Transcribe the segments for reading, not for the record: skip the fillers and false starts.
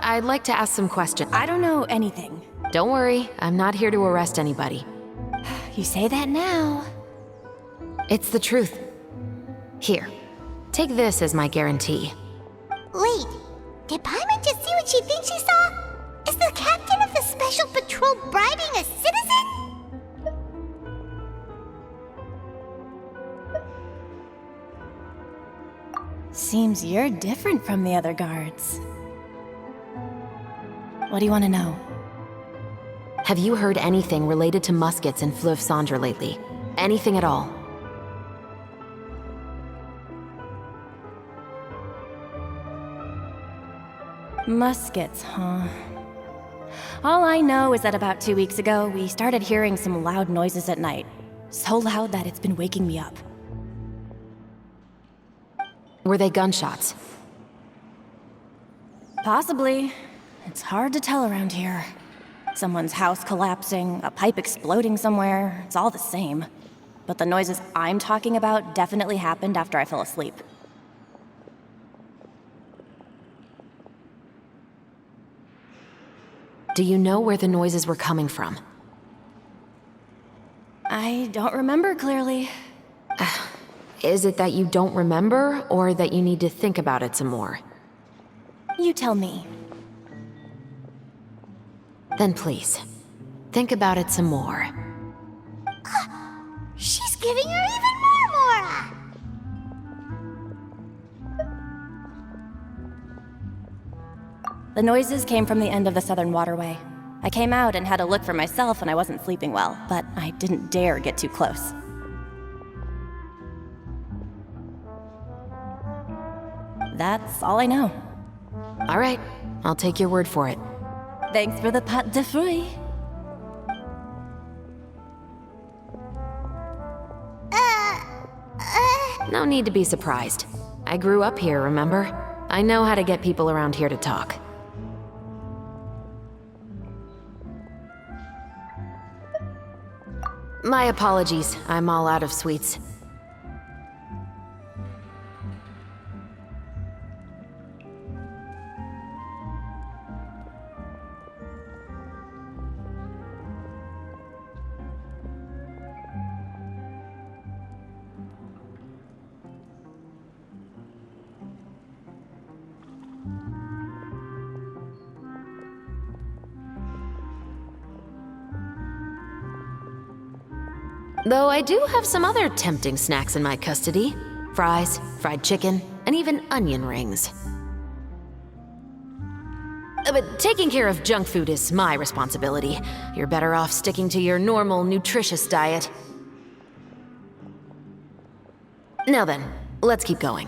I'd like to ask some questions. I don't know anything. Don't worry, I'm not here to arrest anybody. You say that now. It's the truth. Here, take this as my guarantee. Wait, did Paimon just see what she thinks she saw? Is the captain of the Special Patrol bribing a citizen? Seems you're different from the other guards. What do you want to know? Have you heard anything related to muskets in Fleuve Cendre lately? Anything at all? Muskets, huh? All I know is that about 2 weeks ago, we started hearing some loud noises at night. So loud that it's been waking me up. Were they gunshots? Possibly. It's hard to tell around here. Someone's house collapsing, a pipe exploding somewhere, it's all the same. But the noises I'm talking about definitely happened after I fell asleep. Do you know where the noises were coming from? I don't remember clearly. Is it that you don't remember, or that you need to think about it some more? You tell me. Then please, think about it some more. She's giving her even more Mora! The noises came from the end of the Southern Waterway. I came out and had a look for myself when I wasn't sleeping well, but I didn't dare get too close. That's all I know. All right, I'll take your word for it. Thanks for the pâte de fruits. No need to be surprised. I grew up here, remember? I know how to get people around here to talk. My apologies, I'm all out of sweets. Though I do have some other tempting snacks in my custody. Fries, fried chicken, and even onion rings. But taking care of junk food is my responsibility. You're better off sticking to your normal, nutritious diet. Now then, let's keep going.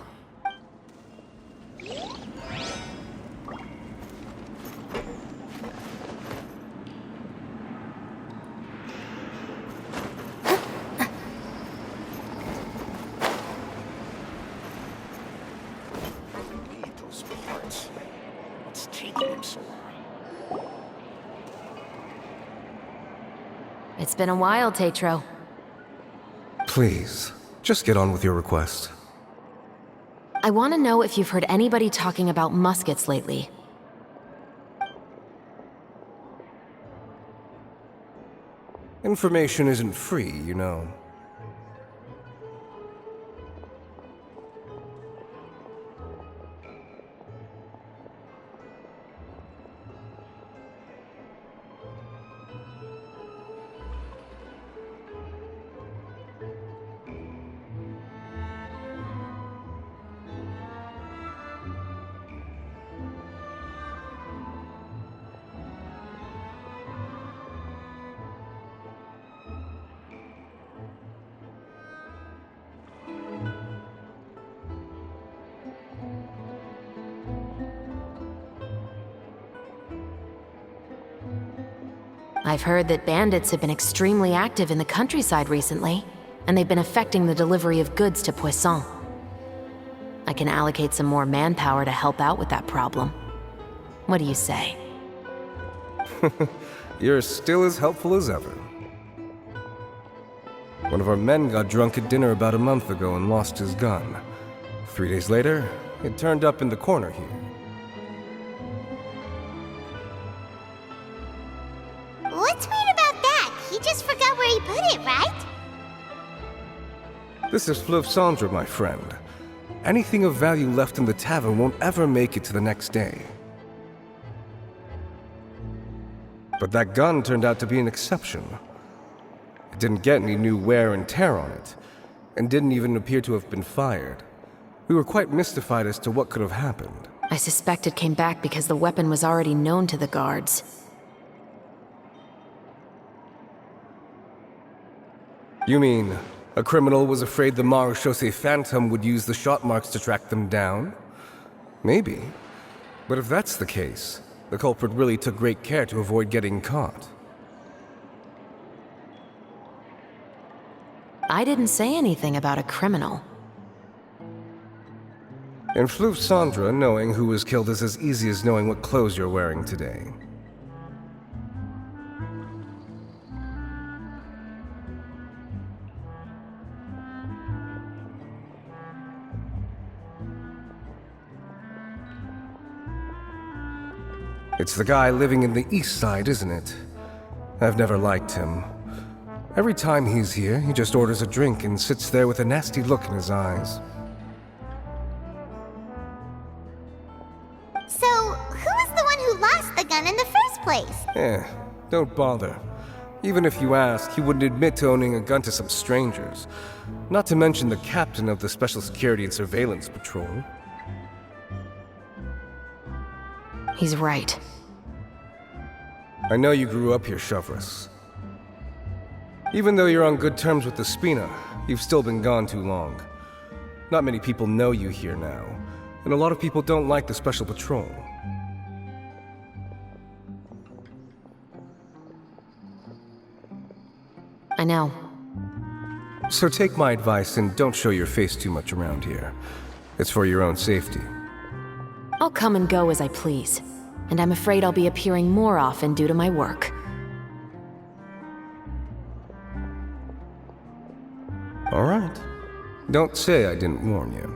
It's been a while, Tetro. Please, just get on with your request. I want to know if you've heard anybody talking about muskets lately. Information isn't free, you know. I've heard that bandits have been extremely active in the countryside recently, and they've been affecting the delivery of goods to Poisson. I can allocate some more manpower to help out with that problem. What do you say? You're still as helpful as ever. One of our men got drunk at dinner about a month ago and lost his gun. 3 days later, it turned up in the corner here. out where he put it, right? This is Fleuve Cendre, my friend. Anything of value left in the tavern won't ever make it to the next day. But that gun turned out to be an exception. It didn't get any new wear and tear on it, and didn't even appear to have been fired. We were quite mystified as to what could have happened. I suspect it came back because the weapon was already known to the guards. You mean, a criminal was afraid the Marechaussee Phantom would use the shot marks to track them down? Maybe. But if that's the case, the culprit really took great care to avoid getting caught. I didn't say anything about a criminal. In Fleuve Cendre, knowing who was killed is as easy as knowing what clothes you're wearing today. It's the guy living in the east side, isn't it? I've never liked him. Every time he's here, he just orders a drink and sits there with a nasty look in his eyes. So, who was the one who lost the gun in the first place? Don't bother. Even if you ask, he wouldn't admit to owning a gun to some strangers. Not to mention the captain of the Special Security and Surveillance Patrol. He's right. I know you grew up here, Chevreuse. Even though you're on good terms with the Spina, you've still been gone too long. Not many people know you here now, and a lot of people don't like the Special Patrol. I know. So take my advice and don't show your face too much around here. It's for your own safety. I'll come and go as I please, and I'm afraid I'll be appearing more often due to my work. All right. Don't say I didn't warn you.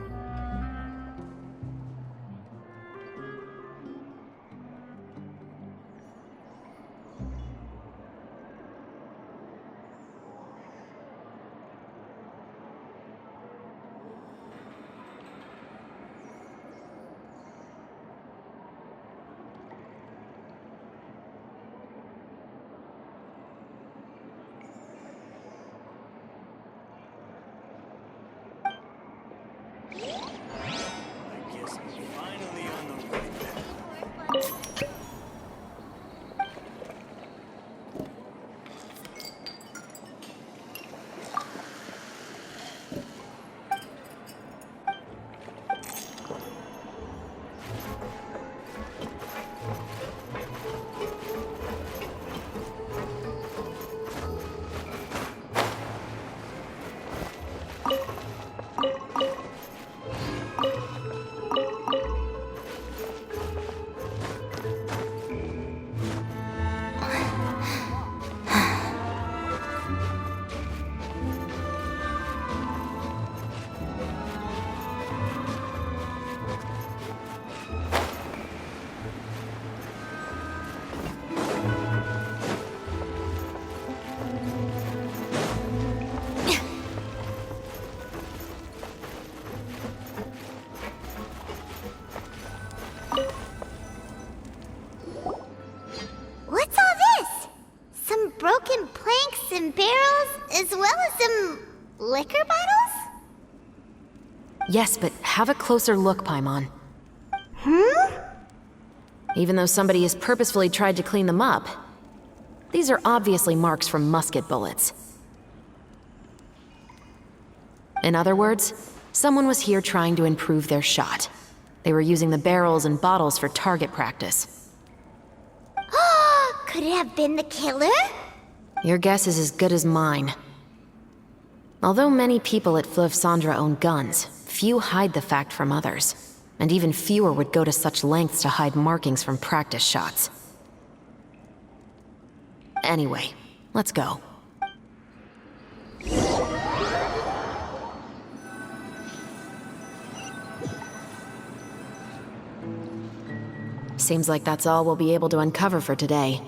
What's all this? Some broken planks and barrels, as well as some liquor bottles? Yes, but have a closer look, Paimon. Even though somebody has purposefully tried to clean them up, these are obviously marks from musket bullets. In other words, someone was here trying to improve their shot. They were using the barrels and bottles for target practice. Could it have been the killer? Your guess is as good as mine. Although many people at Fleuve Cendre own guns, few hide the fact from others. And even fewer would go to such lengths to hide markings from practice shots. Anyway, let's go. Seems like that's all we'll be able to uncover for today.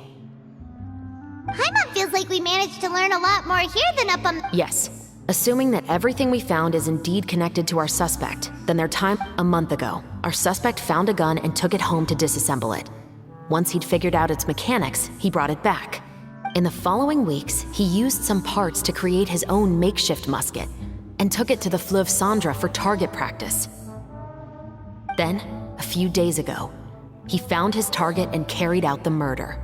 Paimon feels like we managed to learn a a lot more here than up on... Yes. Assuming that everything we found is indeed connected to our suspect, then their time a month ago, our suspect found a gun and took it home to disassemble it. Once he'd figured out its mechanics, he brought it back. In the following weeks, he used some parts to create his own makeshift musket and took it to the Fleuve Cendra for target practice. Then, a few days ago, he found his target and carried out the murder.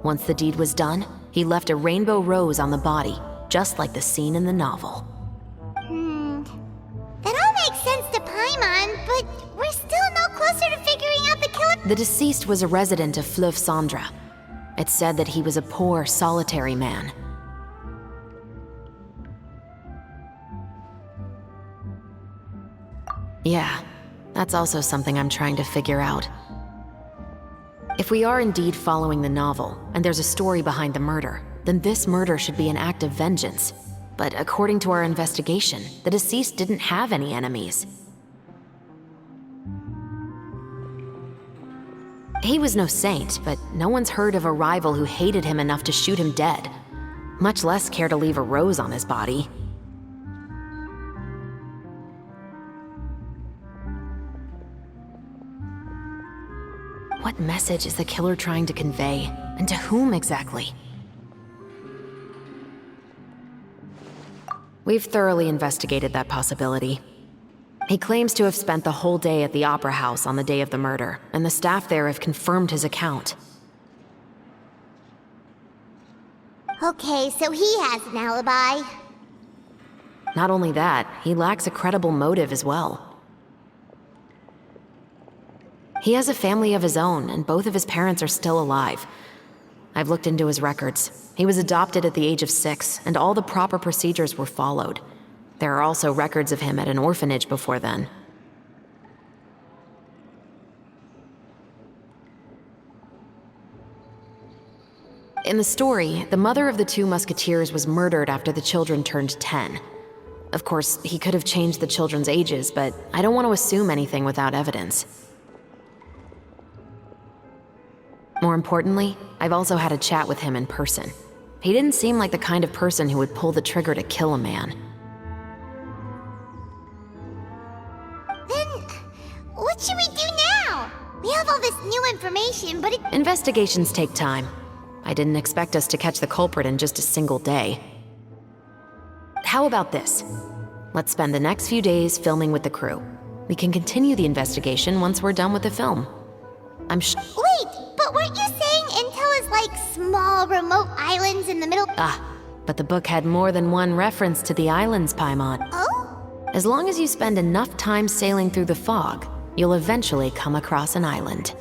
Once the deed was done, he left a rainbow rose on the body, just like the scene in the novel. That all makes sense to Paimon, but we're still no closer to figuring out the killer. The deceased was a resident of Fleuve Cendra. It's said that he was a poor, solitary man. Yeah, that's also something I'm trying to figure out. If we are indeed following the novel, and there's a story behind the murder, then this murder should be an act of vengeance. But according to our investigation, the deceased didn't have any enemies. He was no saint, but no one's heard of a rival who hated him enough to shoot him dead, much less care to leave a rose on his body. What message is the killer trying to convey, and to whom exactly? We've thoroughly investigated that possibility. He claims to have spent the whole day at the Opera House on the day of the murder, and the staff there have confirmed his account. Okay, so he has an alibi. Not only that, he lacks a credible motive as well. He has a family of his own, and both of his parents are still alive. I've looked into his records. He was adopted at the age of 6, and all the proper procedures were followed. There are also records of him at an orphanage before then. In the story, the mother of the 2 musketeers was murdered after the children turned 10. Of course, he could have changed the children's ages, but I don't want to assume anything without evidence. More importantly, I've also had a chat with him in person. He didn't seem like the kind of person who would pull the trigger to kill a man. Then, what should we do now? We have all this new information, but Investigations take time. I didn't expect us to catch the culprit in just a single day. How about this? Let's spend the next few days filming with the crew. We can continue the investigation once we're done with the film. Wait, but weren't you saying Intel is like small, remote islands in the middle? But the book had more than one reference to the islands, Paimon. Oh? As long as you spend enough time sailing through the fog, you'll eventually come across an island.